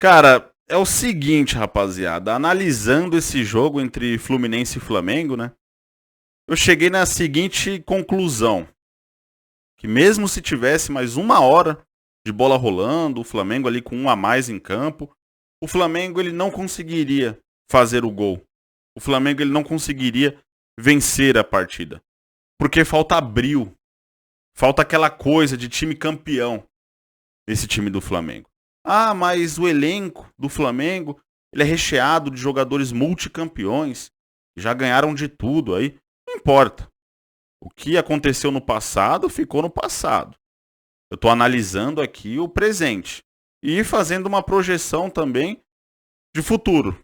Cara, é o seguinte, rapaziada, analisando esse jogo entre Fluminense e Flamengo, né? Eu cheguei na seguinte conclusão, que mesmo se tivesse mais uma hora de bola rolando, o Flamengo ali com um a mais em campo, o Flamengo ele não conseguiria fazer o gol. O Flamengo ele não conseguiria vencer a partida, porque falta brio, falta aquela coisa de time campeão, esse time do Flamengo. Ah, mas o elenco do Flamengo, ele é recheado de jogadores multicampeões, já ganharam de tudo aí. Não importa. O que aconteceu no passado, ficou no passado. Eu estou analisando aqui o presente e fazendo uma projeção também de futuro.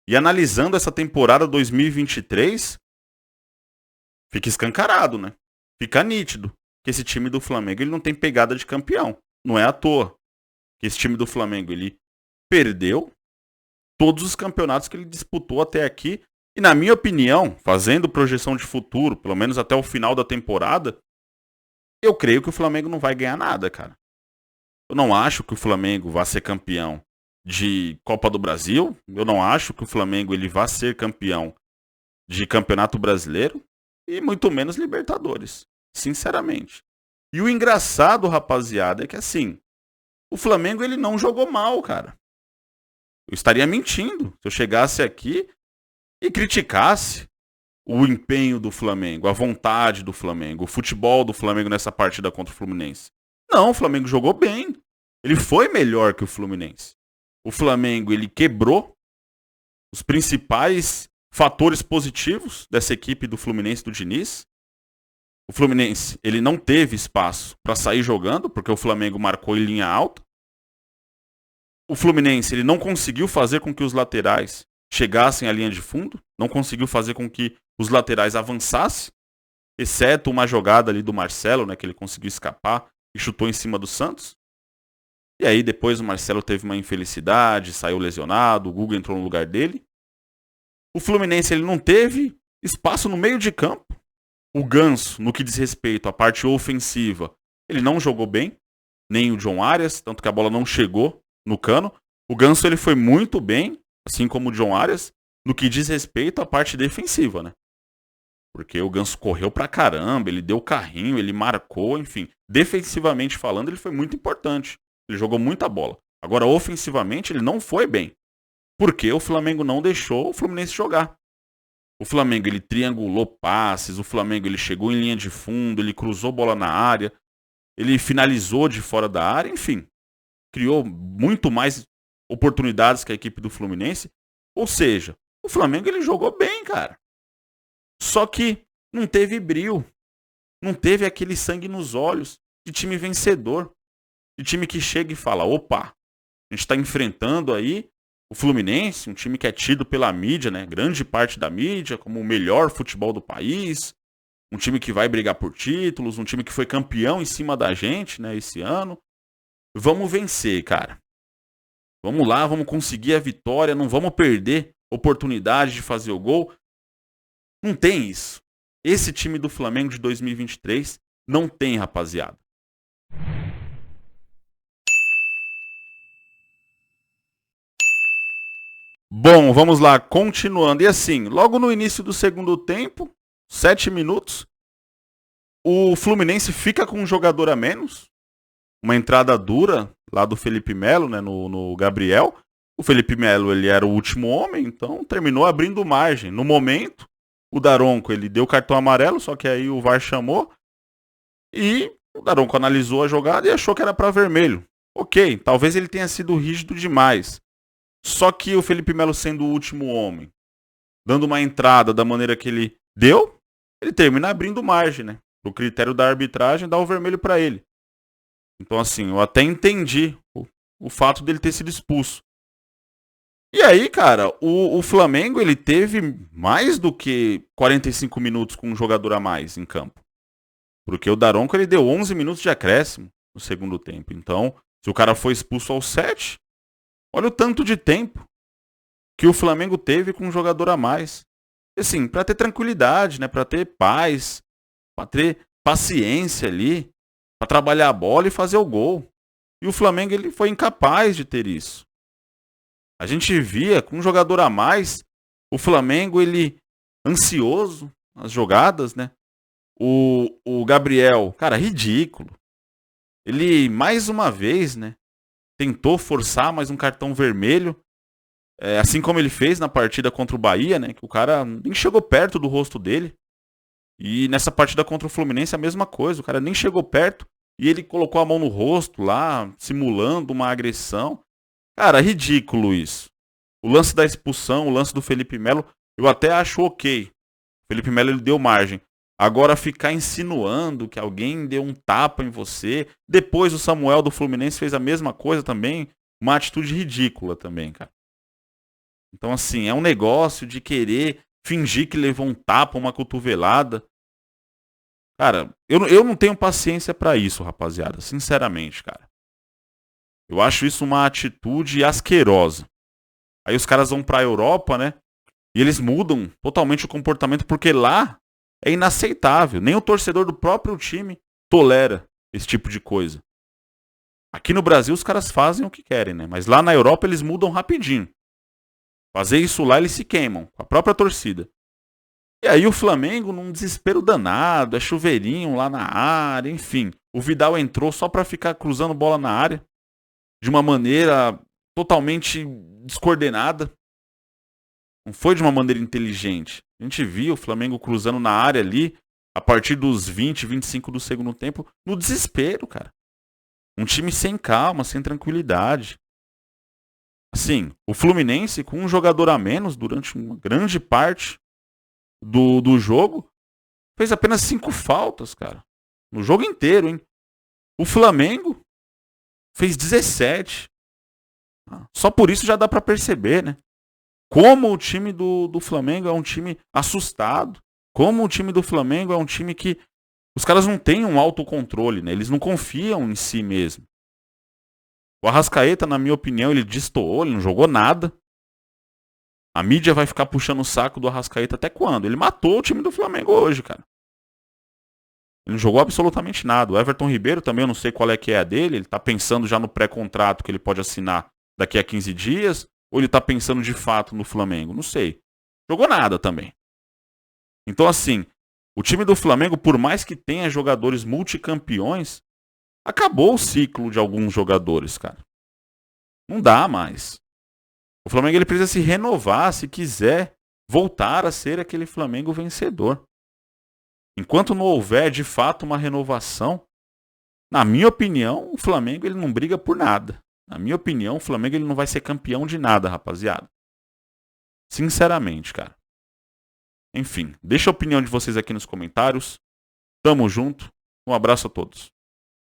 E analisando essa temporada 2023, fica escancarado, né? Fica nítido que esse time do Flamengo ele não tem pegada de campeão. Não é à toa que esse time do Flamengo ele perdeu todos os campeonatos que ele disputou até aqui. E na minha opinião, fazendo projeção de futuro, pelo menos até o final da temporada, eu creio que o Flamengo não vai ganhar nada, cara. Eu não acho que o Flamengo vá ser campeão de Copa do Brasil. Eu não acho que o Flamengo ele vá ser campeão de Campeonato Brasileiro. E muito menos Libertadores, sinceramente. E o engraçado, rapaziada, é que assim, o Flamengo ele não jogou mal, cara. Eu estaria mentindo se eu chegasse aqui e criticasse o empenho do Flamengo, a vontade do Flamengo, o futebol do Flamengo nessa partida contra o Fluminense. Não, o Flamengo jogou bem. Ele foi melhor que o Fluminense. O Flamengo ele quebrou os principais fatores positivos dessa equipe do Fluminense do Diniz. O Fluminense ele não teve espaço para sair jogando, porque o Flamengo marcou em linha alta. O Fluminense ele não conseguiu fazer com que os laterais chegassem à linha de fundo, não conseguiu fazer com que os laterais avançassem, exceto uma jogada ali do Marcelo, né, que ele conseguiu escapar e chutou em cima do Santos. E aí depois o Marcelo teve uma infelicidade, saiu lesionado, o Guga entrou no lugar dele. O Fluminense ele não teve espaço no meio de campo. O Ganso, no que diz respeito à parte ofensiva, ele não jogou bem, nem o John Arias, tanto que a bola não chegou no cano. O Ganso ele foi muito bem, assim como o John Arias, no que diz respeito à parte defensiva, né? Porque o Ganso correu pra caramba, ele deu carrinho, ele marcou, enfim. Defensivamente falando, ele foi muito importante. Ele jogou muita bola. Agora, ofensivamente, ele não foi bem. Porque o Flamengo não deixou o Fluminense jogar. O Flamengo ele triangulou passes, o Flamengo ele chegou em linha de fundo, ele cruzou bola na área, ele finalizou de fora da área, enfim. Criou muito mais oportunidades que a equipe do Fluminense. Ou seja, o Flamengo ele jogou bem, cara. Só que não teve brio. Não teve aquele sangue nos olhos de time vencedor. De time que chega e fala, opa, a gente está enfrentando aí o Fluminense, um time que é tido pela mídia, né? Grande parte da mídia, como o melhor futebol do país. Um time que vai brigar por títulos, um time que foi campeão em cima da gente, né, esse ano. Vamos vencer, cara. Vamos lá, vamos conseguir a vitória, não vamos perder oportunidade de fazer o gol. Não tem isso. Esse time do Flamengo de 2023 não tem, rapaziada. Bom, vamos lá, continuando. E assim, logo no início do segundo tempo, 7 minutos, o Fluminense fica com um jogador a menos. Uma entrada dura lá do Felipe Melo, né, no Gabriel. O Felipe Melo ele era o último homem, então terminou abrindo margem. No momento, o Daronco ele deu cartão amarelo, só que aí o VAR chamou. E o Daronco analisou a jogada e achou que era para vermelho. Ok, talvez ele tenha sido rígido demais. Só que o Felipe Melo sendo o último homem, dando uma entrada da maneira que ele deu, ele termina abrindo margem, né? O critério da arbitragem dá o vermelho para ele. Então assim, eu até entendi o fato dele ter sido expulso. E aí, cara, o Flamengo ele teve mais do que 45 minutos com um jogador a mais em campo. Porque o Daronco ele deu 11 minutos de acréscimo no segundo tempo. Então, se o cara foi expulso aos 7, olha o tanto de tempo que o Flamengo teve com um jogador a mais. E, assim, para ter tranquilidade, né, para ter paz, para ter paciência ali, para trabalhar a bola e fazer o gol. E o Flamengo ele foi incapaz de ter isso. A gente via com um jogador a mais, o Flamengo, ele ansioso nas jogadas, né? O Gabriel, cara, ridículo. Ele, mais uma vez, né? Tentou forçar mais um cartão vermelho. Assim como ele fez na partida contra o Bahia, né? Que o cara nem chegou perto do rosto dele. E nessa partida contra o Fluminense a mesma coisa. O cara nem chegou perto e ele colocou a mão no rosto lá, simulando uma agressão. Cara, ridículo isso. O lance da expulsão, o lance do Felipe Melo, eu até acho ok. O Felipe Melo ele deu margem. Agora ficar insinuando que alguém deu um tapa em você. Depois o Samuel do Fluminense fez a mesma coisa também. Uma atitude ridícula também, cara. Então, assim, é um negócio de querer fingir que levou um tapa, uma cotovelada. Cara, eu não tenho paciência pra isso, rapaziada. Sinceramente, cara. Eu acho isso uma atitude asquerosa. Aí os caras vão pra Europa, né? E eles mudam totalmente o comportamento, porque lá é inaceitável. Nem o torcedor do próprio time tolera esse tipo de coisa. Aqui no Brasil os caras fazem o que querem, né? Mas lá na Europa eles mudam rapidinho. Fazer isso lá eles se queimam, com a própria torcida. E aí o Flamengo, num desespero danado, é chuveirinho lá na área, enfim. O Vidal entrou só pra ficar cruzando bola na área. De uma maneira totalmente descoordenada. Não foi de uma maneira inteligente. A gente viu o Flamengo cruzando na área ali, a partir dos 20, 25 do segundo tempo, no desespero, cara. Um time sem calma, sem tranquilidade. Assim, o Fluminense, com um jogador a menos durante uma grande parte do jogo, fez apenas 5 faltas, cara. No jogo inteiro, hein? O Flamengo fez 17. Só por isso já dá pra perceber, né? Como o time do Flamengo é um time assustado. Como o time do Flamengo é um time que os caras não têm um autocontrole, né? Eles não confiam em si mesmo. O Arrascaeta, na minha opinião, ele destoou, ele não jogou nada. A mídia vai ficar puxando o saco do Arrascaeta até quando? Ele matou o time do Flamengo hoje, cara. Ele não jogou absolutamente nada. O Everton Ribeiro também, eu não sei qual é que é a dele. Ele tá pensando já no pré-contrato que ele pode assinar daqui a 15 dias. Ou ele tá pensando de fato no Flamengo? Não sei. Jogou nada também. Então, assim, o time do Flamengo, por mais que tenha jogadores multicampeões, acabou o ciclo de alguns jogadores, cara. Não dá mais. O Flamengo ele precisa se renovar se quiser voltar a ser aquele Flamengo vencedor. Enquanto não houver de fato uma renovação, na minha opinião, o Flamengo ele não briga por nada. Na minha opinião, o Flamengo ele não vai ser campeão de nada, rapaziada. Sinceramente, cara. Enfim, deixa a opinião de vocês aqui nos comentários. Tamo junto. Um abraço a todos.